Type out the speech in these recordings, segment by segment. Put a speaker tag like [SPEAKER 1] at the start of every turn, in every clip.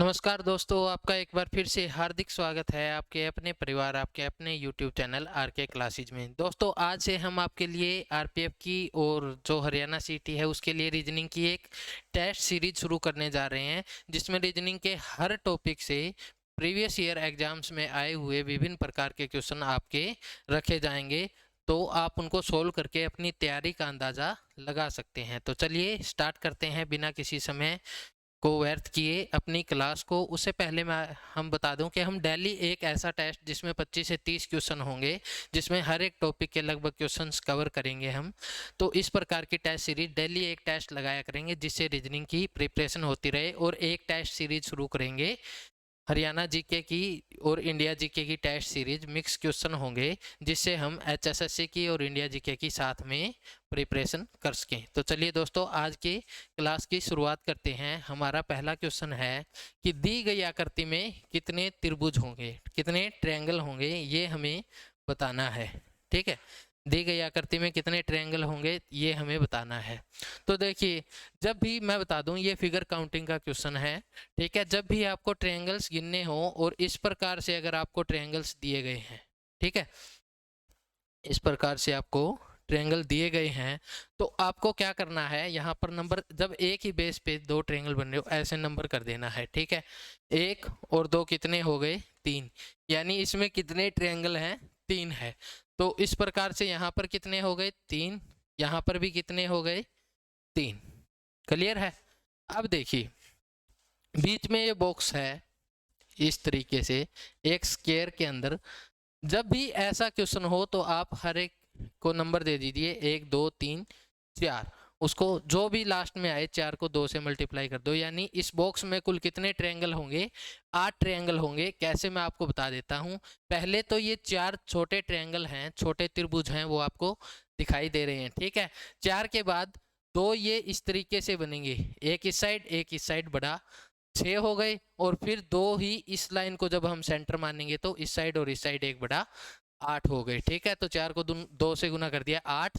[SPEAKER 1] नमस्कार दोस्तों, आपका एक बार फिर से हार्दिक स्वागत है आपके अपने परिवार, आपके अपने YouTube चैनल आरके क्लासेज में। दोस्तों, आज से हम आपके लिए आरपीएफ की और जो हरियाणा सीटी है उसके लिए रीजनिंग की एक टेस्ट सीरीज शुरू करने जा रहे हैं, जिसमें रीजनिंग के हर टॉपिक से प्रीवियस ईयर एग्जाम्स में आए हुए विभिन्न प्रकार के क्वेश्चन आपके रखे जाएंगे, तो आप उनको सोल्व करके अपनी तैयारी का अंदाज़ा लगा सकते हैं। तो चलिए स्टार्ट करते हैं बिना किसी समय को व्यर्थ किए अपनी क्लास को। उससे पहले हम बता दूं कि हम डेली एक ऐसा टेस्ट जिसमें 25 से 30 क्वेश्चन होंगे, जिसमें हर एक टॉपिक के लगभग क्वेश्चंस कवर करेंगे हम। तो इस प्रकार की टेस्ट सीरीज डेली एक टेस्ट लगाया करेंगे, जिससे रीजनिंग की प्रिपरेशन होती रहे। और एक टेस्ट सीरीज शुरू करेंगे हरियाणा जीके की और इंडिया जीके की टेस्ट सीरीज, मिक्स क्वेश्चन होंगे, जिससे हम एचएसएससी की और इंडिया जीके की साथ में प्रिपरेशन कर सकें। तो चलिए दोस्तों, आज की क्लास की शुरुआत करते हैं। हमारा पहला क्वेश्चन है कि दी गई आकृति में कितने त्रिभुज होंगे, कितने ट्रायंगल होंगे, ये हमें बताना है। ठीक है, दी गई आकृति में कितने ट्रायंगल होंगे ये हमें बताना है। तो देखिए, जब भी मैं बता दूं, ये फिगर काउंटिंग का क्वेश्चन है। ठीक है, जब भी आपको ट्रायंगल्स गिनने हो और इस प्रकार से अगर आपको ट्रायंगल्स दिए गए हैं, ठीक है, इस प्रकार से आपको ट्रायंगल दिए गए हैं, तो आपको क्या करना है, यहाँ पर नंबर, जब एक ही बेस पे दो ट्रायंगल बन रहे हो ऐसे नंबर कर देना है। ठीक है, एक और दो कितने हो गए, तीन, यानी इसमें कितने ट्रायंगल हैं, तीन है। तो इस प्रकार से यहाँ पर कितने हो गए, तीन, यहाँ पर भी कितने हो गए, तीन। क्लियर है। अब देखिए, बीच में ये बॉक्स है, इस तरीके से एक स्क्वायर के अंदर जब भी ऐसा क्वेश्चन हो तो आप हर एक को नंबर दे दीजिए, 1 2 3 4। उसको जो भी लास्ट में आए, 4 को 2 से मल्टीप्लाई कर दो, यानी इस बॉक्स में कुल कितने ट्रायंगल होंगे, 8 ट्रायंगल होंगे। कैसे, मैं आपको बता देता हूं। पहले तो ये 4 छोटे ट्रायंगल हैं, छोटे त्रिभुज हैं, वो आपको दिखाई दे रहे हैं। ठीक है, 4 के बाद दो ये इस तरीके से बनेंगे, एक इस साइड एक इस साइड, बड़ा 6 हो गए। और फिर दो ही इस लाइन को जब हम सेंटर मानेंगे तो इस साइड और इस साइड एक बड़ा 8 हो गए। ठीक है, तो 4 को 2 से गुना कर दिया, 8।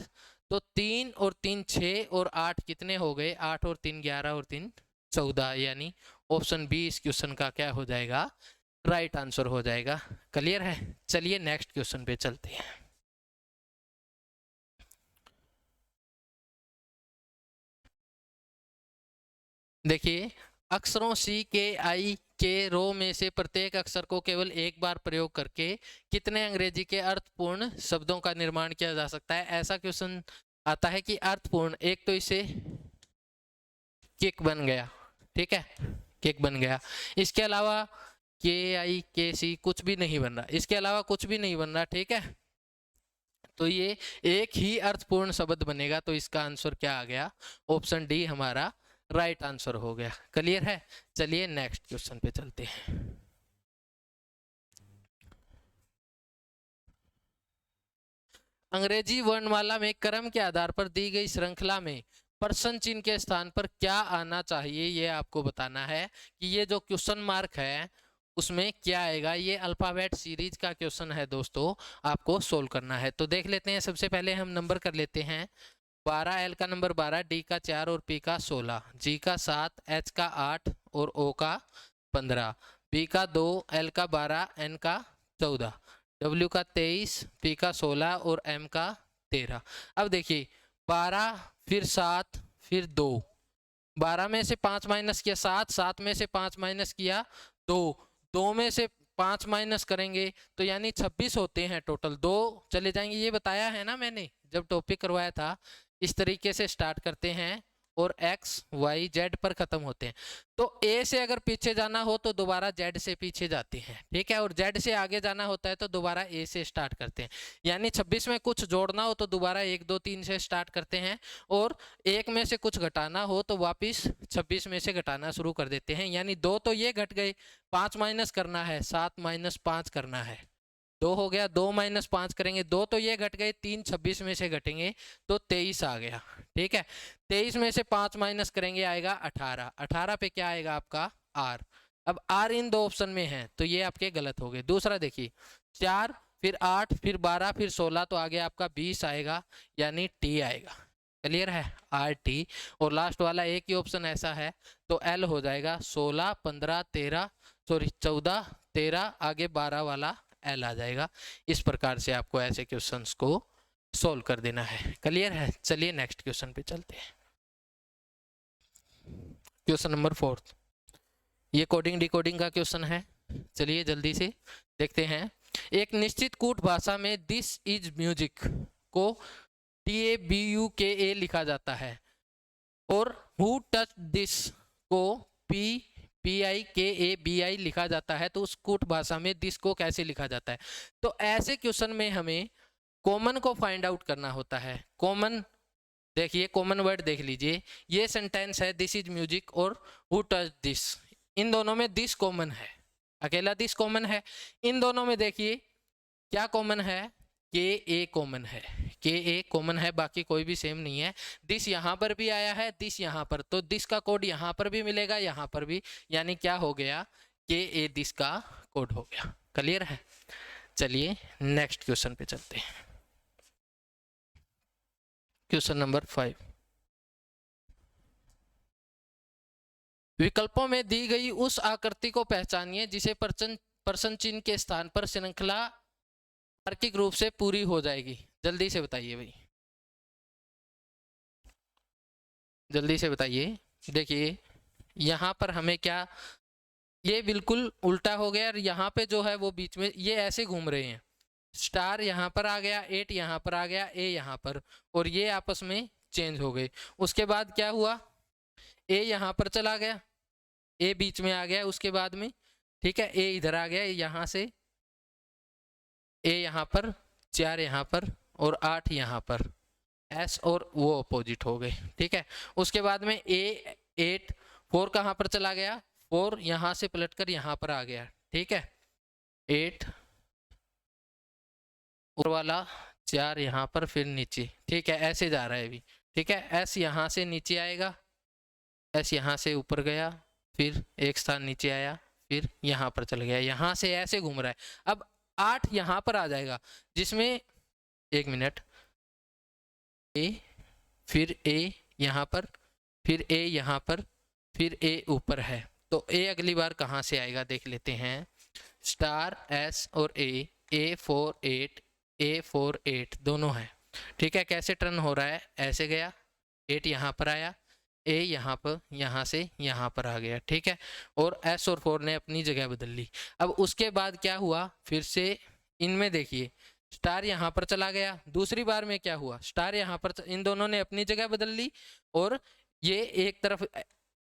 [SPEAKER 1] तो 3 और 3 6 और 8 कितने हो गए, 8 और 3 11 और 3 14, यानी ऑप्शन बी इस क्वेश्चन का क्या हो जाएगा, राइट आंसर हो जाएगा। क्लियर है। चलिए नेक्स्ट क्वेश्चन पे चलते हैं। देखिए, अक्षरों सी के आई के रो में से प्रत्येक अक्षर को केवल एक बार प्रयोग करके कितने अंग्रेजी के अर्थपूर्ण शब्दों का निर्माण किया जा सकता है। ऐसा क्वेश्चन आता है कि अर्थपूर्ण, एक तो इसे किक बन गया, ठीक है, किक बन गया। इसके अलावा के आई के सी कुछ भी नहीं बन रहा, इसके अलावा कुछ भी नहीं बन रहा। ठीक है, तो ये एक ही अर्थपूर्ण शब्द बनेगा, तो इसका आंसर क्या आ गया, ऑप्शन डी हमारा राइट आंसर हो गया। क्लियर है। चलिए नेक्स्ट क्वेश्चन पे चलते हैं। अंग्रेजी वर्णमाला में क्रम के आधार पर दी गई श्रृंखला में प्रश्न चिन्ह के स्थान पर क्या आना चाहिए, ये आपको बताना है कि ये जो क्वेश्चन मार्क है उसमें क्या आएगा। ये अल्फाबेट सीरीज का क्वेश्चन है दोस्तों, आपको सोल्व करना है। तो देख लेते हैं, सबसे पहले हम नंबर कर लेते हैं। 12, एल का नंबर 12, डी का 4 और पी का 16, जी का 7, एच का 8 और ओ का 15, बी का 2, एल का 12, एन का 14, डब्ल्यू का 23, पी का 16 और एम का 13। अब देखिए, 12 फिर 7 फिर 2, 12 में से 5 माइनस किया 7, 7 में से 5 माइनस किया 2, 2 में से 5 माइनस करेंगे तो यानी 26 होते हैं टोटल। 2 चले जाएंगे, ये बताया है ना मैंने जब टॉपिक करवाया था। इस तरीके से स्टार्ट करते हैं और x y z पर खत्म होते हैं। तो a से अगर पीछे जाना हो तो दोबारा z से पीछे जाते हैं। ठीक है, और z से आगे जाना होता है तो दोबारा a से स्टार्ट करते हैं। यानी 26 में कुछ जोड़ना हो तो दोबारा 1 2 3 से स्टार्ट करते हैं, और एक में से कुछ घटाना हो तो वापिस 26 में से घटाना शुरू कर देते हैं। यानी 2 तो ये घट गए, 5 माइनस करना है, 7 माइनस 5 करना है, 2 हो गया, 2 माइनस 5 करेंगे, 2 तो ये घट गए, 3 26 में से घटेंगे तो 23 आ गया। ठीक है, 23 में से 5 माइनस करेंगे आएगा 18, 18 पे क्या आएगा आपका r। अब r इन दो ऑप्शन में है तो ये आपके गलत हो गए। दूसरा देखिए, 4 फिर 8 फिर 12 फिर 16, तो आगे आपका 20 आएगा, यानी t आएगा। क्लियर है, RT। और लास्ट वाला एक ही ऑप्शन ऐसा है तो L हो जाएगा 16, 15, 13, सॉरी 14, 13, आगे 12 वाला L आ जाएगा। इस प्रकार से आपको ऐसे क्वेश्चंस को सोल्व कर देना है। क्लियर है, चलिए नेक्स्ट क्वेश्चन पे चलते हैं। क्वेश्चन नंबर 4, ये कोडिंग डिकोडिंग का क्वेश्चन है। चलिए जल्दी से देखते हैं। एक निश्चित कूट भाषा में दिस इज म्यूजिक को TABUKA लिखा जाता है और हु टच दिस को PIKABI लिखा जाता है, तो उस कूट भाषा में दिस को कैसे लिखा जाता है? तो ऐसे क्वेश्चन में हमें कॉमन को फाइंड आउट करना होता है। कॉमन देखिए, कॉमन वर्ड देख लीजिए, ये सेंटेंस है दिस इज म्यूजिक और हु टच दिस, इन दोनों में दिस कॉमन है, अकेला दिस कॉमन है। इन दोनों में देखिए क्या कॉमन है, KA कॉमन है, KA कॉमन है, बाकी कोई भी सेम नहीं है। दिस यहाँ पर भी आया है, दिस यहाँ पर, तो दिस का कोड यहाँ पर भी मिलेगा, यहाँ पर भी, यानी क्या हो गया, KA दिस का कोड हो गया। क्लियर है, चलिए नेक्स्ट क्वेश्चन पे चलते हैं। क्वेश्चन नंबर 5, विकल्पों में दी गई उस आकृति को पहचानिए जिसे प्रश्न चिन्ह के स्थान पर श्रृंखला तार्किक रूप से पूरी हो जाएगी। जल्दी से बताइए भाई, जल्दी से बताइए। देखिए यहाँ पर हमें क्या, ये बिल्कुल उल्टा हो गया और यहाँ पे जो है वो बीच में ये ऐसे घूम रहे हैं, स्टार यहाँ पर आ गया, 8 यहाँ पर आ गया, A यहाँ पर, और ये आपस में चेंज हो गए। उसके बाद क्या हुआ, A यहाँ पर चला गया, A बीच में आ गया उसके बाद में, ठीक है, A इधर आ गया, यहाँ से A यहाँ पर, 4 यहाँ पर और 8 यहाँ पर, S और वो अपोजिट हो गए, ठीक है। उसके बाद में A 8, 4 कहाँ पर चला गया, 4 यहाँ से पलटकर यहाँ पर आ गया, ठीक है, 8 और वाला 4 यहाँ पर, फिर नीचे, ठीक है, ऐसे जा रहा है अभी, ठीक है। S यहाँ से नीचे आएगा, S यहाँ से ऊपर गया, फिर एक स्थान नीचे आया, फिर यहाँ पर चल गया, यहाँ से ऐसे घूम रहा है। अब 8 यहाँ पर आ जाएगा, जिसमें एक मिनट, A, फिर A यहाँ पर, फिर A यहाँ पर, फिर A ऊपर है, तो A अगली बार कहाँ से आएगा देख लेते हैं। स्टार, S और A4 8, A4 8 दोनों है, ठीक है। कैसे टर्न हो रहा है, ऐसे गया, 8 यहाँ पर आया, A यहाँ पर, यहाँ से यहाँ पर आ गया, ठीक है, और S और 4 ने अपनी जगह बदल ली। अब उसके बाद क्या हुआ, फिर से इनमें देखिए, स्टार यहाँ पर चला गया, दूसरी बार में क्या हुआ, स्टार यहाँ पर, इन दोनों ने अपनी जगह बदल ली, और ये एक तरफ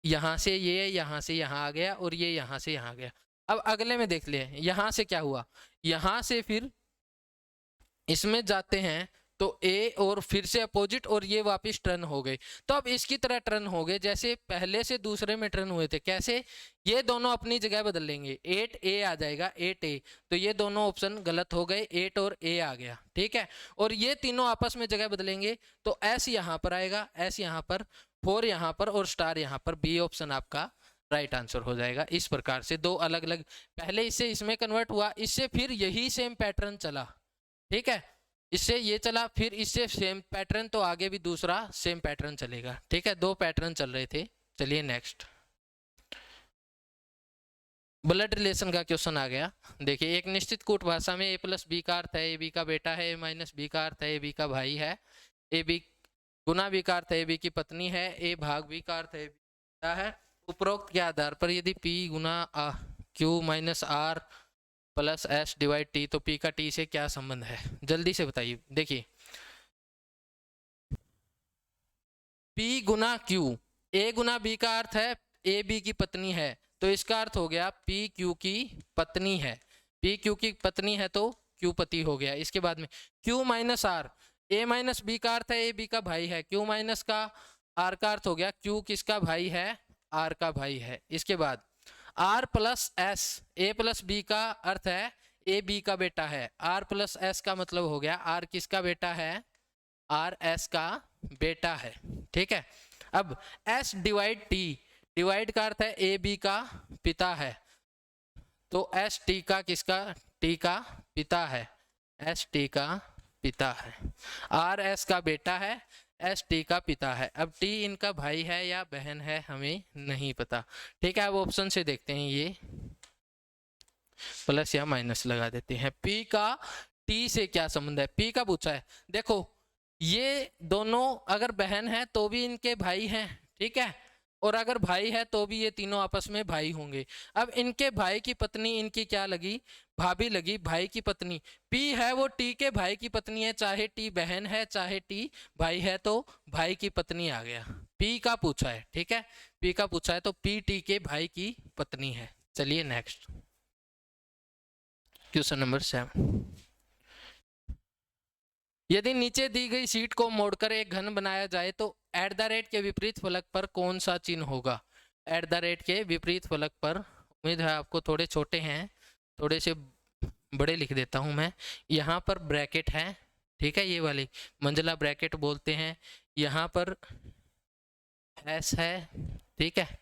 [SPEAKER 1] यहाँ से ये यहाँ से यहाँ आ गया, और ये यहाँ से यहाँ गया। अब अगले में देख ले, यहाँ से क्या हुआ, यहाँ से फिर इसमें जाते हैं तो A और फिर से अपोजिट, और ये वापस टर्न हो गए। तो अब इसकी तरह टर्न हो गए जैसे पहले से दूसरे में टर्न हुए थे। कैसे, ये दोनों अपनी जगह बदल लेंगे, 8A आ जाएगा, 8A, तो ये दोनों ऑप्शन गलत हो गए, 8 और A आ गया, ठीक है। और ये तीनों आपस में जगह बदलेंगे तो S यहाँ पर आएगा, S यहाँ पर, 4 यहाँ पर और स्टार यहाँ पर, B ऑप्शन आपका राइट आंसर हो जाएगा। इस प्रकार से दो अलग अलग, पहले इससे इसमें कन्वर्ट हुआ, इससे फिर यही सेम पैटर्न चला, ठीक है, इससे ये चला, फिर इससे सेम पैटर्न, तो आगे भी दूसरा सेम पैटर्न चलेगा, ठीक है। दो पैटर्न चल रहे थे। चलिए नेक्स्ट, ब्लड रिलेशन का क्वेश्चन आ गया। देखिए, एक निश्चित कूट भाषा में A+B का अर्थ है AB का बेटा है, A-B का अर्थ है AB का भाई है, AB गुना B का अर्थ है AB की पत्नी है, A भाग B का अर्थ है AB बेटा है। उपरोक्त के आधार पर यदि P गुना Q minus R plus S divide T, तो P का T से क्या संबंध है, जल्दी से बताइए। देखिए, P Guna Q, A Guna B का अर्थ है A B की पत्नी है, तो इसका अर्थ हो गया P Q की पत्नी है, P Q की पत्नी है तो Q पति हो गया। इसके बाद में Q minus R, A minus B का अर्थ है A B का भाई है, Q माइनस का R का अर्थ हो गया Q किसका भाई है, R का भाई है। इसके बाद R plus S, A plus B का अर्थ है A B का बेटा है, R प्लस S का मतलब हो गया R किसका बेटा है, R S का बेटा है, ठीक है। अब S डिवाइड T, डिवाइड का अर्थ है A B का पिता है, तो S T का किसका, T का पिता है, S T का पिता है। R S का बेटा है, एस टी का पिता है। अब टी इनका भाई है या बहन है हमें नहीं पता, ठीक है। अब ऑप्शन से देखते हैं, ये प्लस या माइनस लगा देते हैं। पी का टी से क्या संबंध है, पी का पूछा है। देखो ये दोनों अगर बहन है तो भी इनके भाई हैं, ठीक है, और अगर भाई है तो भी ये तीनों आपस में भाई होंगे। अब इनके भाई की पत्नी इनकी क्या लगी, भाभी लगी, भाई की पत्नी। पी है वो टी के भाई की पत्नी है, चाहे टी बहन है चाहे टी भाई है, तो भाई की पत्नी आ गया। पी का पूछा है, ठीक है, पी का पूछा है तो पी टी के भाई की पत्नी है। चलिए नेक्स्ट क्वेश्चन नंबर 7। यदि नीचे दी गई शीट को मोड़कर एक घन बनाया जाए तो एट द रेट के विपरीत फलक पर कौन सा चिन्ह होगा। एट द रेट के विपरीत फलक पर, उम्मीद है आपको थोड़े छोटे हैं, थोड़े से बड़े लिख देता हूं मैं। यहाँ पर ब्रैकेट है, ठीक है, ये वाली मंजिला ब्रैकेट बोलते हैं। यहाँ पर एस है, ठीक है,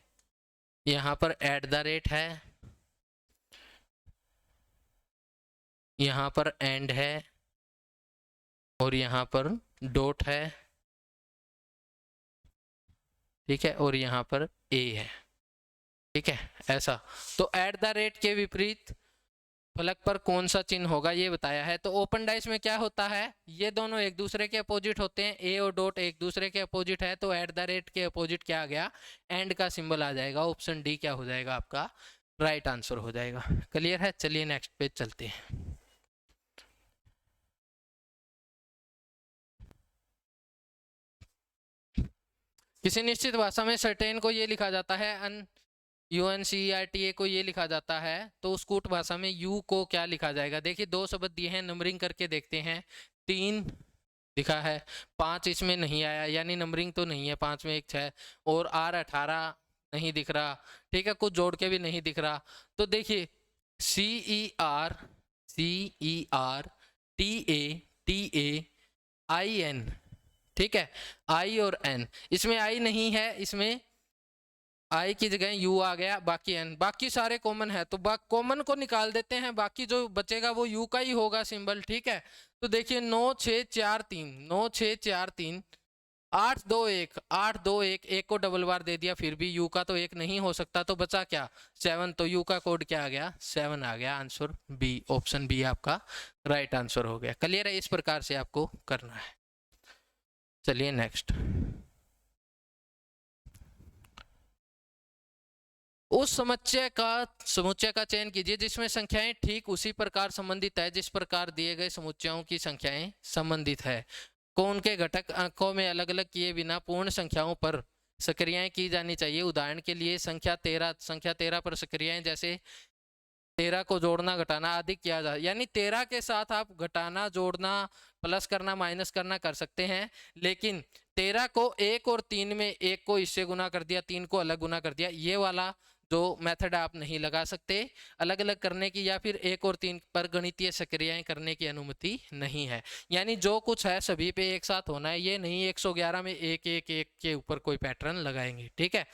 [SPEAKER 1] यहाँ पर एट द रेट है, यहाँ पर एंड है, और यहाँ पर डॉट है, ठीक है, और यहाँ पर ए है, ठीक है, ऐसा। तो एट द रेट के विपरीत फलक पर कौन सा चिन्ह होगा ये बताया है। तो ओपन डाइस में क्या होता है, ये दोनों एक दूसरे के अपोजिट होते हैं, ए और डॉट एक दूसरे के अपोजिट है, तो एट द रेट के अपोजिट क्या आ गया, एंड का सिंबल आ जाएगा। ऑप्शन डी क्या हो जाएगा आपका राइट आंसर हो जाएगा। क्लियर है, चलिए नेक्स्ट पेज चलते हैं। किसी निश्चित भाषा में सर्टेन को ये लिखा जाता है, अन UNCERTA को ये लिखा जाता है, तो उस कूट भाषा में यू को क्या लिखा जाएगा। देखिए दो शब्द दिए हैं, नंबरिंग करके देखते हैं। 3 लिखा है, 5 इसमें नहीं आया, यानी नंबरिंग तो नहीं है, 5 में 1 6, और R 18 नहीं दिख रहा, ठीक है, कुछ जोड़ के भी नहीं दिख रहा। तो देखिए CER TATAIN, ठीक है, आई और एन, इसमें आई नहीं है, इसमें आई की जगह यू आ गया, बाकी एन, बाकी सारे कॉमन है, तो कॉमन को निकाल देते हैं, बाकी जो बचेगा वो यू का ही होगा सिंबल, ठीक है। तो देखिए 9 6 4 3, 9 6 4 3, 8 2 1, 8 2 1, एक को डबल बार दे दिया, फिर भी यू का तो एक नहीं हो सकता, तो बचा क्या 7, तो यू का कोड क्या आ गया 7 आ गया। आंसर बी, ऑप्शन बी आपका राइट आंसर हो गया। क्लियर है, इस प्रकार से आपको करना है। चलिए नेक्स्ट, उस समुच्चय का चयन कीजिए जिसमें संख्याएं ठीक उसी प्रकार संबंधित है जिस प्रकार दिए गए समुच्चयों की संख्याएं संबंधित है। कौन के घटक अंकों में अलग अलग किए बिना पूर्ण संख्याओं पर सक्रियाएं की जानी चाहिए। उदाहरण के लिए संख्या 13 पर सक्रियाएं जैसे 13 को जोड़ना घटाना आदि किया जाए, यानी 13 के साथ आप घटाना जोड़ना प्लस करना माइनस करना कर सकते हैं, लेकिन 13 को 1 और 3 में 1 को इससे गुना कर दिया, 3 को अलग गुना कर दिया, ये वाला जो मेथड आप नहीं लगा सकते अलग अलग करने की, या फिर 1 और 3 पर गणितीय सक्रियाएं करने की अनुमति नहीं है। यानी जो कुछ है सभी पे एक साथ होना है, ये नहीं 111 में 1 1 1 के ऊपर कोई पैटर्न लगाएंगे, ठीक है।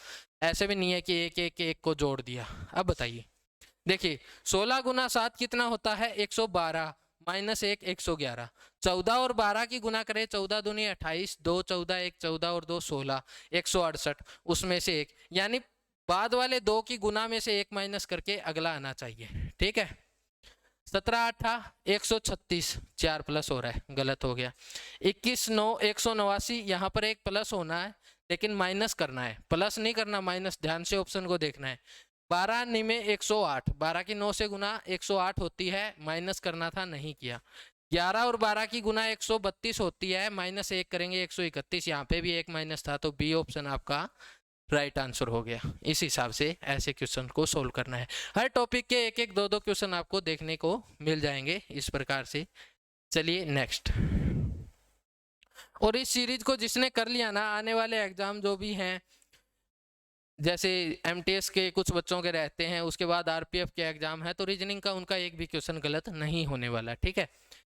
[SPEAKER 1] ऐसे भी नहीं है कि 1 1 1 को जोड़ दिया। अब बताइए, देखिए 16 गुना 7 कितना होता है 112, माइनस 1 111, 14 और 12 की गुना करें, 14 दूनी 28, 2 14, 1 14 और 2 16, 168, उसमें से 1, यानी बाद वाले 2 की गुना में से 1 माइनस करके अगला आना चाहिए, ठीक है। 17 8 136, 4 प्लस हो रहा है, गलत हो गया। 21 9 189, यहाँ पर एक प्लस होना है लेकिन माइनस करना है, प्लस नहीं करना माइनस, ध्यान से ऑप्शन को देखना है। 12 निमे 108, 12 की 9 से गुना 108 होती है, माइनस करना था नहीं किया। 11 और 12 की गुना 132 होती है, माइनस 1 करेंगे 131, यहाँ पे भी एक माइनस था, तो बी ऑप्शन आपका राइट आंसर हो गया। इस हिसाब से ऐसे क्वेश्चन को सोल्व करना है। हर टॉपिक के एक एक दो दो क्वेश्चन आपको देखने को मिल जाएंगे इस प्रकार से। चलिए नेक्स्ट, और इस सीरीज को जिसने कर लिया ना, आने वाले एग्जाम जो भी हैं, जैसे MTS के कुछ बच्चों के रहते हैं, उसके बाद RPF के एग्जाम है, तो रीजनिंग का उनका एक भी क्वेश्चन गलत नहीं होने वाला, ठीक है।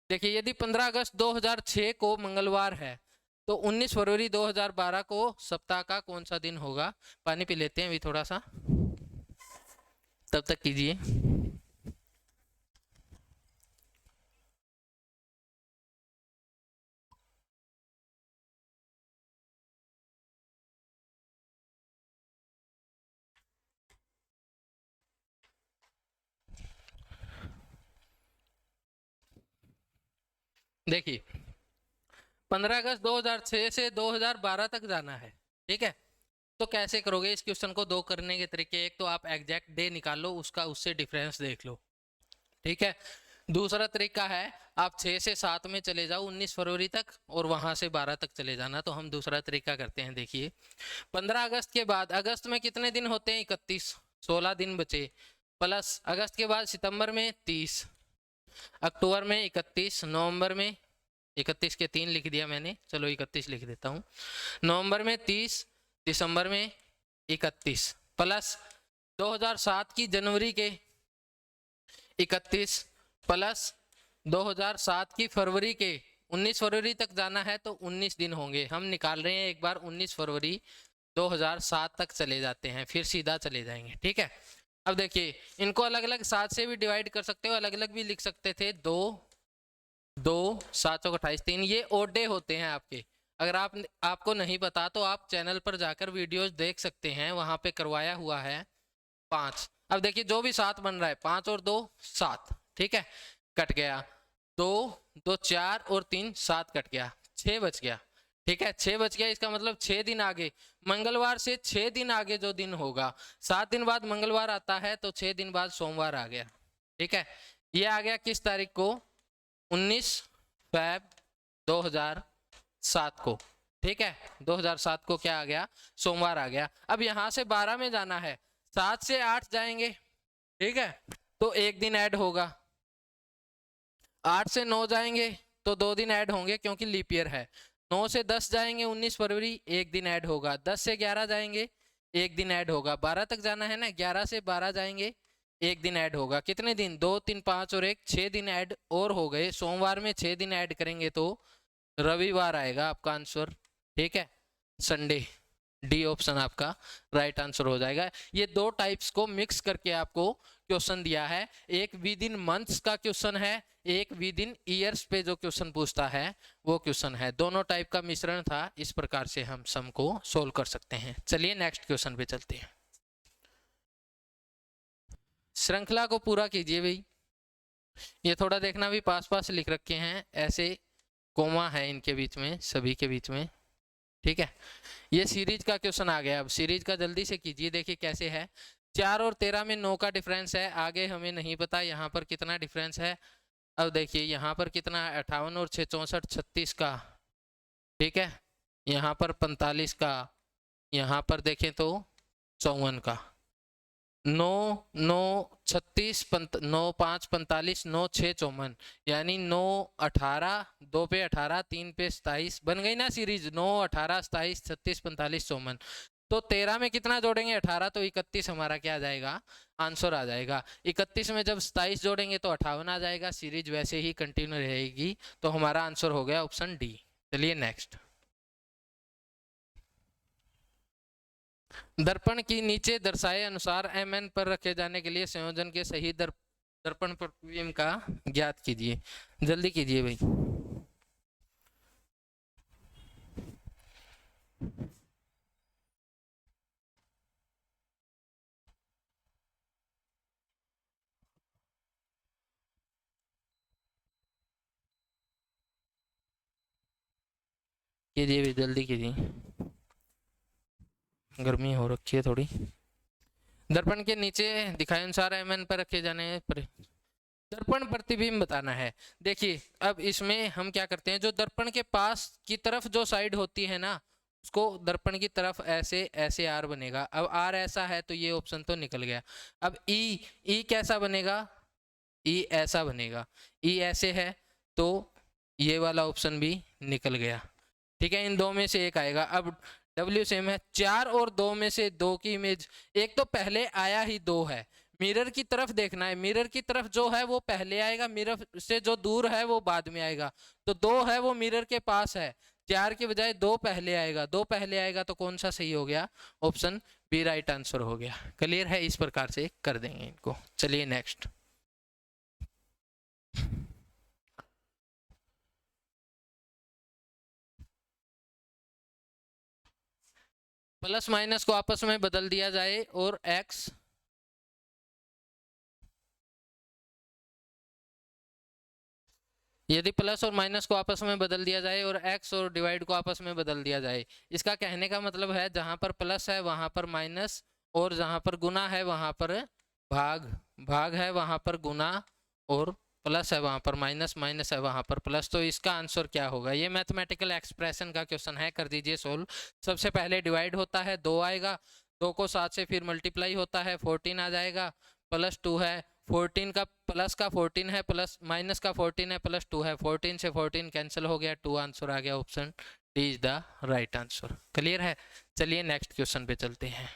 [SPEAKER 1] देखिए यदि 15 अगस्त 2006 को मंगलवार है तो 19 फरवरी 2012 को सप्ताह का कौन सा दिन होगा। पानी पी लेते हैं अभी थोड़ा सा, तब तक कीजिए। देखिए 15 अगस्त 2006 से 2012 तक जाना है, ठीक है। तो कैसे करोगे इस क्वेश्चन को? दो करने के तरीके, एक तो आप एग्जैक्ट डे निकाल लो, उसका उससे डिफरेंस देख लो, ठीक है। दूसरा तरीका है आप 6 से 7 में चले जाओ 19 फरवरी तक और वहां से 12 तक चले जाना। तो हम दूसरा तरीका करते हैं। देखिए 15 अगस्त के बाद अगस्त में कितने दिन होते हैं? 31, 16 दिन बचे, प्लस अगस्त के बाद सितंबर में 30, अक्टूबर में 31, नवंबर में 31 के 3 लिख दिया मैंने, चलो 31 लिख देता हूँ, नवंबर में 30, दिसंबर में 31, प्लस 2007 की जनवरी के 31, प्लस 2007 की फरवरी के 19 फरवरी तक जाना है तो 19 दिन होंगे। हम निकाल रहे हैं एक बार 19 फरवरी 2007 तक चले जाते हैं, फिर सीधा चले जाएंगे, ठीक है। अब देखिए इनको अलग अलग 7 से भी डिवाइड कर सकते हो, अलग अलग भी लिख सकते थे। 2 2 7 28 3, ये ओड डे होते हैं आपके। अगर आपको नहीं पता तो आप चैनल पर जाकर वीडियोस देख सकते हैं, वहां पे करवाया हुआ है। 5, अब देखिए जो भी 7 बन रहा है, 5 और 2 7, ठीक है, कट गया। 2 2 4 और 3 7 कट गया, 6 बच गया, ठीक है। 6 बच गया, इसका मतलब 6 दिन आगे, मंगलवार से 6 दिन आगे जो दिन होगा, 7 दिन बाद मंगलवार आता है तो 6 दिन बाद सोमवार आ गया, ठीक है। ये आ गया किस तारीख को? 19 फैब 2007 को, ठीक है। 2007 को क्या आ गया? सोमवार आ गया। अब यहां से 12 में जाना है, 7 से 8 जाएंगे, ठीक है, तो एक दिन ऐड होगा। 8 से 9 जाएंगे तो 2 दिन ऐड होंगे क्योंकि लीप ईयर है। 9 से 10 जाएंगे 19 फरवरी, एक दिन ऐड होगा। 10 से 11 जाएंगे, एक दिन ऐड होगा। 12 तक जाना है ना, 11 से 12 जाएंगे, एक दिन ऐड होगा। कितने दिन? 2 3 5 और 1 6 दिन ऐड और हो गए। सोमवार में 6 दिन ऐड करेंगे तो रविवार आएगा आपका आंसर, ठीक है, संडे। डी ऑप्शन आपका राइट आंसर हो जाएगा। ये दो टाइप्स को मिक्स करके आपको क्वेश्चन दिया है। एक विद इन मंथ्स का क्वेश्चन है, एक विद इन ईयर्स पे जो क्वेश्चन पूछता है वो क्वेश्चन है। दोनों टाइप का मिश्रण था। इस प्रकार से हम सम को सोल्व कर सकते हैं। चलिए नेक्स्ट क्वेश्चन पे चलते हैं। श्रृंखला को पूरा कीजिए भाई। ये थोड़ा देखना भी, पास पास लिख रखे हैं, ऐसे कोमा है इनके बीच में, सभी के बीच में, ठीक है। ये सीरीज का क्वेश्चन आ गया। अब सीरीज का जल्दी से कीजिए। देखिए कैसे है। 4 और 13 में 9 का डिफरेंस है, आगे हमें नहीं पता यहाँ पर कितना डिफरेंस है। अब देखिए यहाँ पर कितना है, 58 और 6 64 36 का, ठीक है। यहाँ पर 45 का, यहाँ पर देखें तो 54 का। 9 9 36 9 5 45 9 6 54, यानी 9 18, 2 पे 18, 3 पे 27, बन गई ना सीरीज। 9 18 27 36 45 54। तो 13 में कितना जोड़ेंगे? 18, तो 31 हमारा क्या आ जाएगा? आंसर आ जाएगा। 31 में जब 27 जोड़ेंगे तो 58 आ जाएगा। सीरीज वैसे ही कंटिन्यू रहेगी। तो हमारा आंसर हो गया ऑप्शन डी। चलिए नेक्स्ट। दर्पण की नीचे दर्शाए अनुसार mn पर रखे जाने के लिए संयोजन के सही दर्पण प्रतिबिंब का ज्ञात कीजिए। जल्दी कीजिए भाई। कीजिए भी, जल्दी कीजिए, गर्मी हो रखी है थोड़ी। दर्पण के नीचे दिखाए अनुसार mn पर रखे जाने पर दर्पण प्रतिबिंब बताना है। देखिए अब इसमें हम क्या करते हैं, जो दर्पण के पास की तरफ जो साइड होती है ना, उसको दर्पण की तरफ ऐसे ऐसे आर बनेगा। अब आर ऐसा है तो ये ऑप्शन तो निकल गया। अब ई कैसा बनेगा? ई ऐसा बनेगा। ई ऐसे है तो ये वाला ऑप्शन भी निकल गया, ठीक है। इन दो में से एक आएगा। अब W सेम है। 4 और 2 में से 2 की इमेज, एक तो पहले आया ही 2 है। मिरर की तरफ देखना है, मिरर की तरफ जो है वो पहले आएगा, मिरर से जो दूर है वो बाद में आएगा। तो 2 है वो मिरर के पास है, 4 के बजाय 2 पहले आएगा। 2 पहले आएगा तो कौन सा सही हो गया? ऑप्शन बी राइट आंसर हो गया। क्लियर है? इस प्रकार से कर देंगे इनको। चलिए नेक्स्ट। प्लस माइनस को आपस में बदल दिया जाए और x यदि प्लस और माइनस को आपस में बदल दिया जाए और एक्स और डिवाइड को आपस में बदल दिया जाए, इसका कहने का मतलब है जहां पर प्लस है वहां पर माइनस, और जहां पर गुना है वहां पर भाग, भाग है वहां पर गुना, और प्लस है वहां पर माइनस, माइनस है वहां पर प्लस। तो इसका आंसर क्या होगा? ये मैथमेटिकल एक्सप्रेशन का क्वेश्चन है, कर दीजिए सोल्व। सबसे पहले डिवाइड होता है, 2 आएगा, 2 को 7 से फिर मल्टीप्लाई होता है, 14 आ जाएगा, प्लस 2 है, 14 का प्लस का 14 है, प्लस माइनस का 14 है, प्लस 2 है, 14 से 14 कैंसिल हो गया, 2 आंसर आ गया, option D is the right answer. Clear है? चलिए नेक्स्ट क्वेश्चन पे चलते हैं।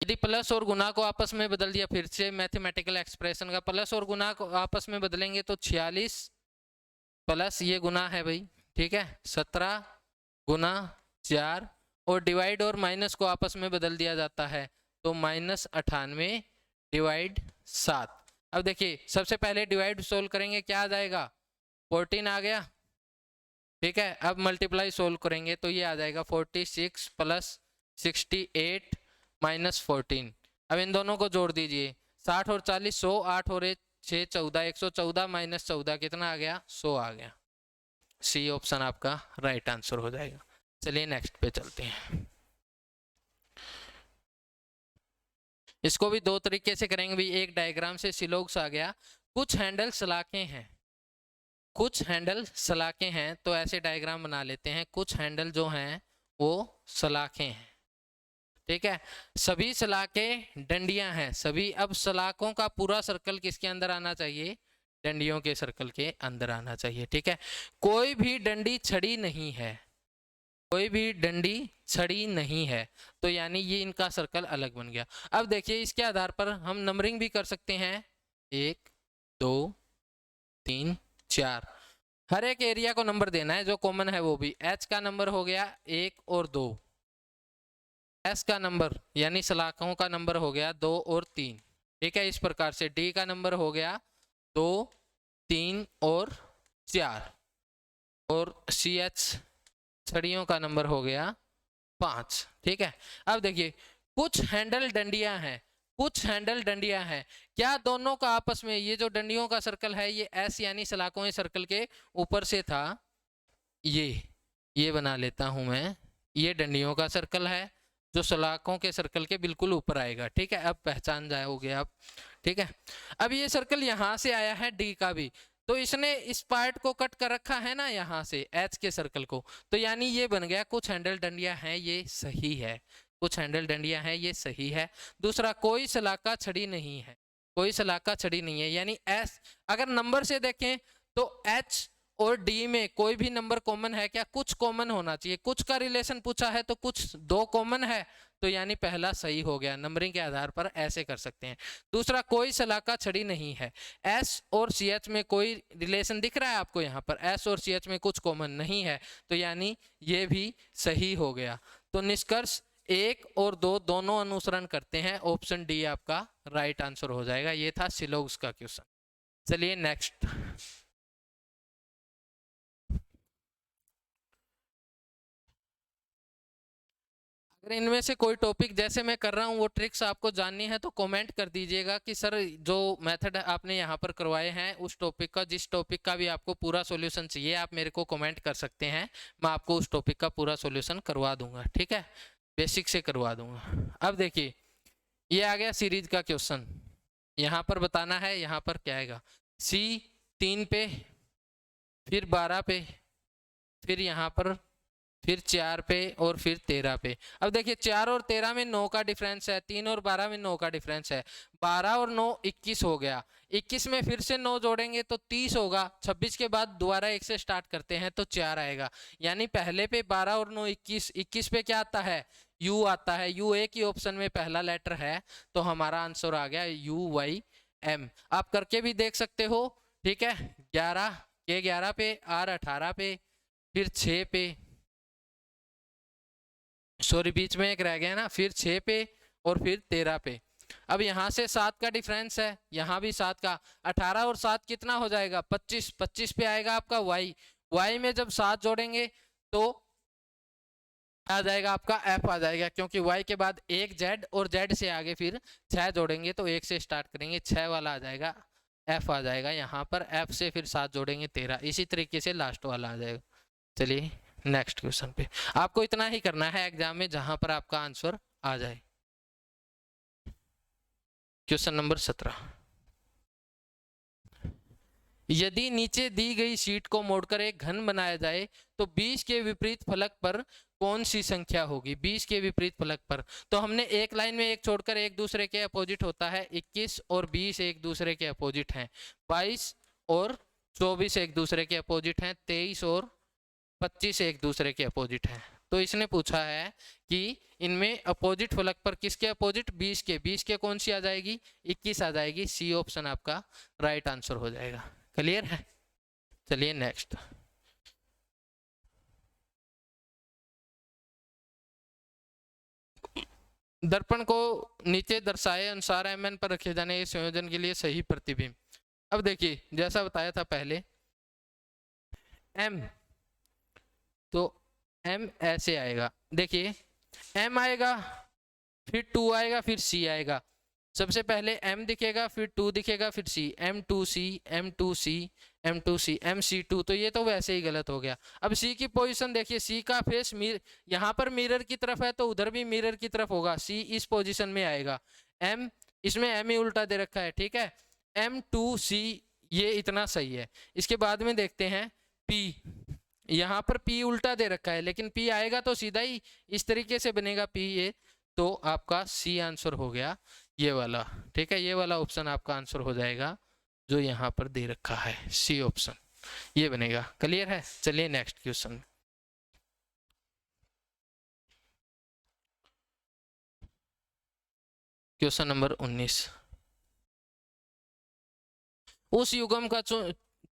[SPEAKER 1] यदि प्लस और गुना को आपस में बदल दिया, फिर से मैथमेटिकल एक्सप्रेशन का, प्लस और गुना को आपस में बदलेंगे तो 46 प्लस ये गुना है भाई, ठीक है, 17 गुना 4, और डिवाइड और माइनस को आपस में बदल दिया जाता है तो -98 डिवाइड 7। अब देखिए सबसे पहले डिवाइड सोल्व करेंगे, क्या आ जाएगा? 14 आ गया, ठीक है। अब मल्टीप्लाई सोल्व करेंगे तो ये आ जाएगा 46 प्लस 68 माइनस 14। अब इन दोनों को जोड़ दीजिए, 60 और 40 100, 8 और 6 14, 114 माइनस 14 कितना आ गया? 100 आ गया। सी ऑप्शन आपका राइट आंसर हो जाएगा। चलिए नेक्स्ट पे चलते हैं। इसको भी दो तरीके से करेंगे भी, एक डायग्राम से सिलोग्स आ गया, कुछ हैंडल सलाखें हैं, कुछ हैंडल सलाखें हैं, तो ऐसे डायग्राम बना लेते हैं। कुछ हैंडल जो हैं वो सलाखें हैं, ठीक है। सभी सलाखें डंडियां हैं, सभी। अब सलाखों का पूरा सर्कल किसके अंदर आना चाहिए? डंडियों के सर्कल के अंदर आना चाहिए, ठीक है। कोई भी डंडी छड़ी नहीं है, कोई भी डंडी छड़ी नहीं है, तो यानी ये इनका सर्कल अलग बन गया। अब देखिए इसके आधार पर हम नंबरिंग भी कर सकते हैं, 1 2 3 4, हर एक एरिया को नंबर देना है, जो कॉमन है वो भी। H का नंबर हो गया 1 और 2, S का नंबर यानी सलाखों का नंबर हो गया 2 और 3, ठीक है। इस प्रकार से D का नंबर हो गया 2 3 और 4, और CH छड़ियों का नंबर हो गया 5, ठीक है। अब देखिए कुछ हैंडल डंडियां हैं, कुछ हैंडल डंडियां हैं, क्या दोनों का आपस में, ये जो डंडियों का सर्कल है ये एस यानी सलाखों के सर्कल के ऊपर से था, ये बना लेता हूं मैं, ये डंडियों का सर्कल है जो सलाखों के सर्कल के बिल्कुल ऊपर आएगा, ठीक है। अब पहचान जाओगे आप, ठीक है। अब ये सर्कल यहां से आया है डी का भी, तो इसने इस पार्ट को कट कर रखा है ना यहाँ से एच के सर्कल को, तो यानी ये बन गया कुछ हैंडल डंडियां हैं, ये सही है, कुछ हैंडल डंडियां हैं, ये सही है। दूसरा, कोई सलाका छड़ी नहीं है, कोई सलाका छड़ी नहीं है, यानी एस। अगर नंबर से देखें तो एच और डी में कोई भी नंबर कॉमन है क्या? कुछ कॉमन होना चाहिए, कुछ का रिलेशन पूछा है तो कुछ 2 कॉमन है, तो यानी पहला सही हो गया। नंबरिंग के आधार पर ऐसे कर सकते हैं। दूसरा, कोई सलाका छड़ी नहीं है, एस और सी एच में कोई रिलेशन दिख रहा है आपको? यहाँ पर एस और सी एच में कुछ कॉमन नहीं है, तो यानी ये भी सही हो गया। तो निष्कर्ष 1 और 2 दोनों अनुसरण करते हैं, ऑप्शन डी आपका राइट आंसर हो जाएगा। ये था सिलोग्स का क्वेश्चन। चलिए नेक्स्ट। अगर इनमें से कोई टॉपिक जैसे मैं कर रहा हूँ वो ट्रिक्स आपको जाननी है तो कमेंट कर दीजिएगा कि सर जो मेथड आपने यहाँ पर करवाए हैं उस टॉपिक का, जिस टॉपिक का भी आपको पूरा सॉल्यूशन चाहिए आप मेरे को कमेंट कर सकते हैं, मैं आपको उस टॉपिक का पूरा सॉल्यूशन करवा दूंगा, ठीक है, बेसिक से करवा दूंगा। अब देखिए ये आ गया सीरीज का क्वेश्चन, यहाँ पर बताना है यहाँ पर क्या आएगा, सी 3 पे, फिर 12 पे, फिर यहाँ पर फिर 4 पे और फिर 13 पे। अब देखिए 4 और 13 में 9 का डिफरेंस है, 3 और 12 में 9 का डिफरेंस है, 12 और 9 21 हो गया, 21 में फिर से 9 जोड़ेंगे तो 30 होगा, 26 के बाद दोबारा 1 से स्टार्ट करते हैं तो 4 आएगा, यानी पहले पे 12 और 9 21, 21 पे क्या आता है? यू आता है, यू एक ही ऑप्शन में पहला लेटर है, तो हमारा आंसर आ गया UYM। आप करके भी देख सकते हो, ठीक है। 11 के 11 पे, R 18 पे, फिर 6 पे, सॉरी बीच में एक रह गया ना, फिर 6 पे और फिर 13 पे। अब यहाँ से 7 का डिफरेंस है, यहाँ भी 7 का, 18 और 7 कितना हो जाएगा? 25, 25 पे आएगा आपका Y, Y में जब 7 जोड़ेंगे तो आ जाएगा आपका एफ आ जाएगा, क्योंकि वाई के बाद एक जेड और जेड से आगे फिर 6 जोड़ेंगे तो 1 से स्टार्ट करेंगे, 6 वाला आ जाएगा, एफ आ जाएगा यहाँ पर, एफ से फिर 7 जोड़ेंगे 13, इसी तरीके से लास्ट वाला आ जाएगा। चलिए नेक्स्ट क्वेश्चन पे, आपको इतना ही करना है एग्जाम में जहां पर आपका आंसर आ जाए। क्वेश्चन नंबर 17, यदि नीचे दी गई शीट को मोड़कर एक घन बनाया जाए तो 20 के विपरीत फलक पर कौन सी संख्या होगी? 20 के विपरीत फलक पर, तो हमने एक लाइन में एक छोड़कर एक दूसरे के अपोजिट होता है, 21 और 20 एक दूसरे के अपोजिट हैं, 22 और 24 एक दूसरे के अपोजिट हैं, 23 और 25 एक दूसरे के अपोजिट हैं। तो इसने पूछा है कि इनमें अपोजिट फलक पर किसके अपोजिट? 20 के, 20 के कौन सी आ जाएगी? 21 आ जाएगी, सी ऑप्शन आपका राइट आंसर हो जाएगा। क्लियर है? चलिए नेक्स्ट, दर्पण को नीचे दर्शाए अनुसार एमएन पर रखे जाने के संयोजन के लिए सही प्रतिबिंब। अब देखिए जैसा बताया था पहले, एम, तो एम ऐसे आएगा, देखिए एम आएगा, फिर 2 आएगा, फिर सी आएगा, सबसे पहले m दिखेगा, फिर 2 दिखेगा, फिर c, m2c, m2c, m2c, mc2, तो ये तो वैसे ही गलत हो गया। अब c की पोजीशन देखिए, c का फेस यहाँ पर मिरर की तरफ है तो उधर भी मिरर की तरफ होगा, c इस पोजीशन में आएगा, m इसमें m ही उल्टा दे रखा है, ठीक है, m2c ये इतना सही है। इसके बाद में देखते हैं p, यहाँ पर p उल्टा दे रखा है, लेकिन p आएगा तो सीधा ही इस तरीके से बनेगा p, ये तो आपका सी आंसर हो गया ये वाला, ठीक है, ये वाला ऑप्शन आपका आंसर हो जाएगा जो यहाँ पर दे रखा है, सी ऑप्शन ये बनेगा। क्लियर है? चलिए नेक्स्ट क्वेश्चन, क्वेश्चन नंबर 19, उस युग्म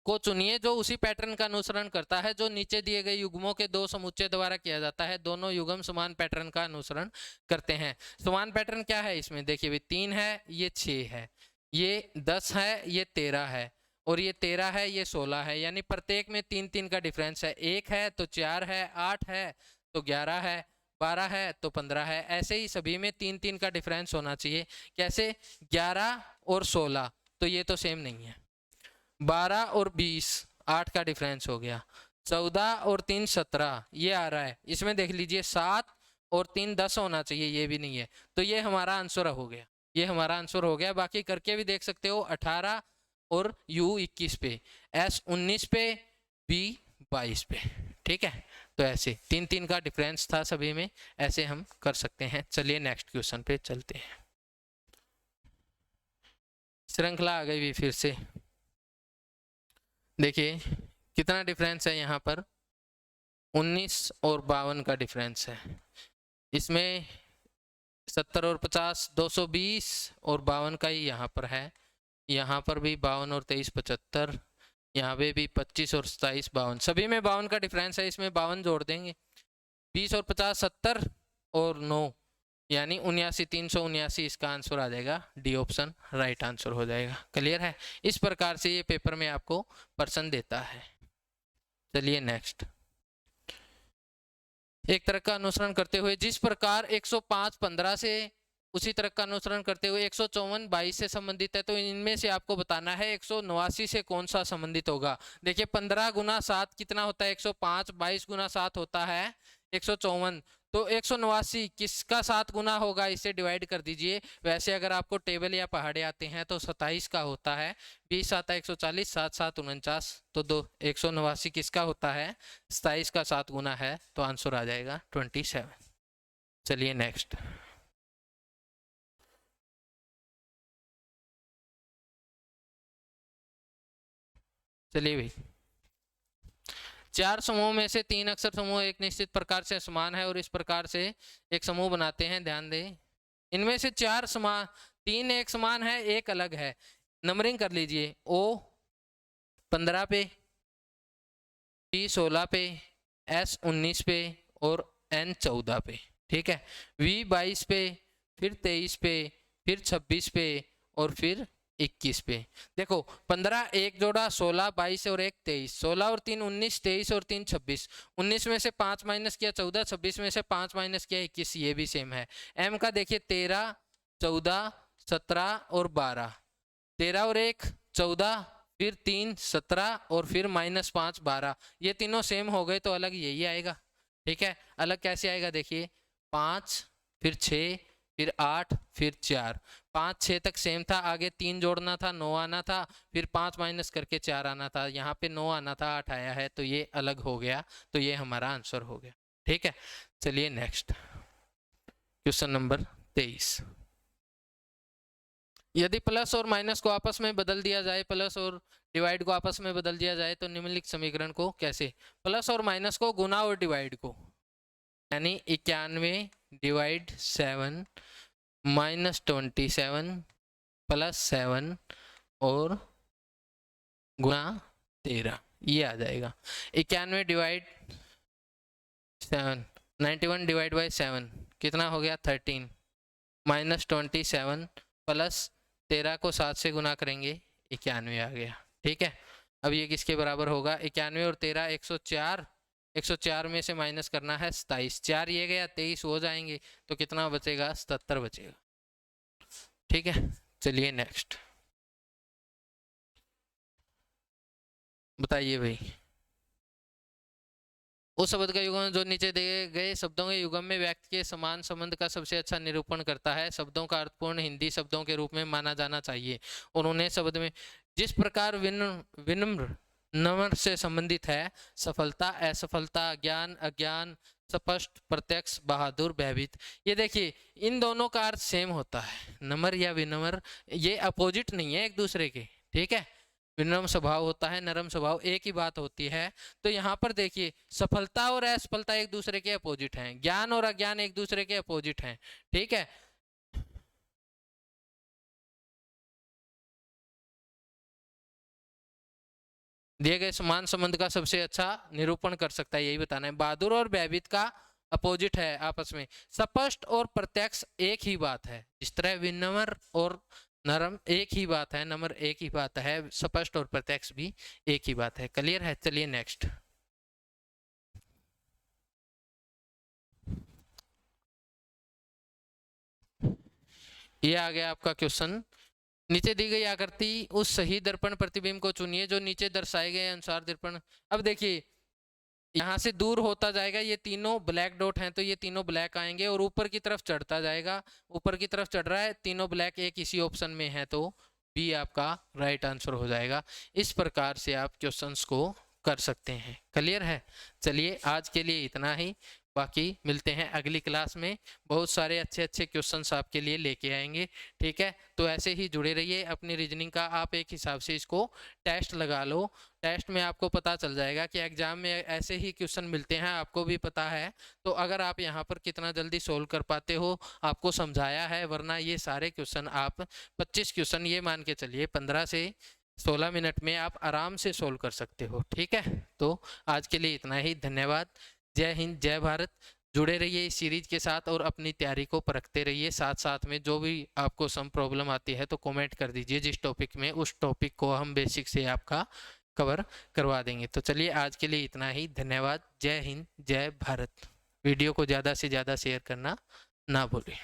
[SPEAKER 1] को चुनिए जो उसी पैटर्न का अनुसरण करता है जो नीचे दिए गए युग्मों के दो समुच्चय द्वारा किया जाता है, दोनों युग्म समान पैटर्न का अनुसरण करते हैं। समान पैटर्न क्या है इसमें? देखिए भाई 3 है, ये 6 है, ये 10 है, ये 13 है, और ये 13 है, ये 16 है, यानी प्रत्येक में 3-3 का डिफरेंस है, 1 है तो 4 है, 8 है तो 11 है, 12 है तो 15 है, ऐसे ही सभी में 3-3 का डिफरेंस होना चाहिए। कैसे? 11 और 16 तो ये तो सेम नहीं है, 12 और 20 8 का डिफरेंस हो गया, 14 और 3 17 ये आ रहा है, इसमें देख लीजिए 7 और 3 10 होना चाहिए, ये भी नहीं है, तो ये हमारा आंसर हो गया, ये हमारा आंसर हो गया। बाकी करके भी देख सकते हो, 18 और U 21 पे, S 19 पे, B 22 पे, ठीक है, तो ऐसे 3-3 का डिफरेंस था सभी में, ऐसे हम कर सकते हैं। चलिए नेक्स्ट क्वेश्चन पे चलते हैं, श्रृंखला आ गई भी फिर से, देखिए कितना डिफरेंस है यहाँ पर, 19 और 52 का डिफरेंस है, इसमें 70 और 50 220 और 52 का ही यहाँ पर है, यहाँ पर भी 52 और 23 75, यहाँ पे भी 25 और 27 52, सभी में 52 का डिफरेंस है, इसमें 52 जोड़ देंगे, 20 और 50 70 और 9 यानी 79 379, इसका आंसर आ जाएगा डी ऑप्शन राइट आंसर हो जाएगा। क्लियर है? इस प्रकार से ये पेपर में आपको प्रश्न देता है। चलिए नेक्स्ट, एक तरह का अनुसरण करते हुए जिस प्रकार 105 15 से उसी तरह का अनुसरण करते हुए 154 22 से संबंधित है, तो इनमें से आपको बताना है 189 से कौन सा संबंधित होगा। देखिए 15 गुना 7 कितना होता है? 105, 22 गुना 7 होता है 154, तो 189 किसका 7 गुना होगा, इसे डिवाइड कर दीजिए। वैसे अगर आपको टेबल या पहाड़े आते हैं तो 27 का होता है, 20 आता है 140, 7 7 49, तो 189 किसका होता है? 27 का 7 गुना है, तो आंसर आ जाएगा 27। चलिए नेक्स्ट, चलिए भाई, 4 समूह में से 3 अक्षर समूह एक निश्चित प्रकार से समान है और इस प्रकार से एक समूह बनाते हैं। ध्यान दें, इनमें से 4 समान, 3 एक समान है, एक अलग है। नंबरिंग कर लीजिए, O 15 पे, P 16 पे, S 19 पे और N 14 पे, ठीक है। V 22 पे, फिर 23 पे, फिर 26 पे और फिर 21 पे। देखो 15 एक जोड़ा 16, 22 और 1 23, 16 और 3 19, 23 और 3 26, 19 में से 5 माइनस किया 14, 26 में से 5 माइनस किया 21, ये भी सेम है। m का देखिए 13, 14, 17 और 12, 13 और 1 14, फिर 3 17 और फिर -5 12, ये तीनों सेम हो गए तो अलग यही आएगा। ठीक है, अलग कैसे आएगा देखिए, 5 फिर 6 फिर 8 फिर 4, 5 6 तक सेम था, आगे 3 जोड़ना था 9 आना था, फिर 5 माइनस करके 4 आना था, यहाँ पे 9 आना था 8 आया है, तो ये अलग हो गया, तो ये हमारा आंसर हो गया। ठीक है, चलिए नेक्स्ट क्वेश्चन नंबर 23। यदि प्लस और माइनस को आपस में बदल दिया जाए, प्लस और डिवाइड को आपस में बदल दिया जाए तो निम्नलिखित समीकरण को कैसे, प्लस और माइनस को गुना और डिवाइड को, यानी 91 डिवाइड 7 -27 प्लस 7 और गुना 13, ये आ जाएगा। 91 डिवाइड 7, 91 डिवाइड बाई 7 कितना हो गया 13, -27 प्लस 13 को 7 से गुना करेंगे 91 आ गया। ठीक है, अब ये किसके बराबर होगा, 91 और 13 104, 104 में से माइनस करना है 27, 4 ये गया 23 हो जाएंगे, तो कितना बचेगा 77 बचेगा। ठीक है, चलिए नेक्स्ट बताइए भाई। उस शब्द का युग्म जो नीचे दिए गए शब्दों के युग्म में व्यक्ति के समान संबंध का सबसे अच्छा निरूपण करता है, शब्दों का अर्थपूर्ण हिंदी शब्दों के रूप में माना जाना चाहिए। उन्होंने शब्द में जिस प्रकार विनम्र नम्र से संबंधित है, सफलता असफलता, ज्ञान अज्ञान, स्पष्ट प्रत्यक्ष, बहादुर भयभीत, ये देखिए इन दोनों का अर्थ सेम होता है, नम्र या विनम्र, ये अपोजिट नहीं है एक दूसरे के। ठीक है, विनम्र स्वभाव होता है, नरम स्वभाव, एक ही बात होती है। तो यहाँ पर देखिए सफलता और असफलता एक दूसरे के अपोजिट हैं, ज्ञान और अज्ञान एक दूसरे के अपोजिट हैं। ठीक है, दिए गए समान संबंध का सबसे अच्छा निरूपण कर सकता है, यही बताना है। बहादुर और भयभीत का अपोजिट है आपस में, स्पष्ट और प्रत्यक्ष एक ही बात है। इस तरह विनम्र और नरम एक ही बात है, नम्र एक ही बात है, स्पष्ट और प्रत्यक्ष भी एक ही बात है। क्लियर है, चलिए नेक्स्ट। ये आ गया आपका क्वेश्चन। नीचे दी गई आकृति उस सही दर्पण प्रतिबिंब को चुनिए जो नीचे दर्शाए गए अनुसार दर्पण। अब देखिए यहाँ से दूर होता जाएगा, ये तीनों ब्लैक डॉट हैं तो ये तीनों ब्लैक आएंगे, और ऊपर की तरफ चढ़ता जाएगा, ऊपर की तरफ चढ़ रहा है, तीनों ब्लैक एक इसी ऑप्शन में है, तो बी आपका राइट आंसर हो जाएगा। इस प्रकार से आप क्वेश्चंस को कर सकते हैं। क्लियर है, चलिए आज के लिए इतना ही, बाकी मिलते हैं अगली क्लास में, बहुत सारे अच्छे अच्छे क्वेश्चंस आपके लिए लेके आएंगे। ठीक है, तो ऐसे ही जुड़े रहिए। अपनी रीजनिंग का आप एक हिसाब से इसको टेस्ट लगा लो, टेस्ट में आपको पता चल जाएगा कि एग्जाम में ऐसे ही क्वेश्चन मिलते हैं, आपको भी पता है। तो अगर आप यहाँ पर कितना जल्दी सोल्व कर पाते हो आपको समझाया है, वरना ये सारे क्वेश्चन आप 25 क्वेश्चन ये मान के चलिए 15 से 16 मिनट में आप आराम से सोल्व कर सकते हो। ठीक है, तो आज के लिए इतना ही, धन्यवाद। जय हिंद, जय भारत। जुड़े रहिए इस सीरीज के साथ और अपनी तैयारी को परखते रहिए। साथ साथ में जो भी आपको सम प्रॉब्लम आती है तो कमेंट कर दीजिए जिस टॉपिक में, उस टॉपिक को हम बेसिक से आपका कवर करवा देंगे। तो चलिए आज के लिए इतना ही, धन्यवाद। जय हिंद, जय भारत। वीडियो को ज़्यादा से ज़्यादा शेयर करना ना भूलें।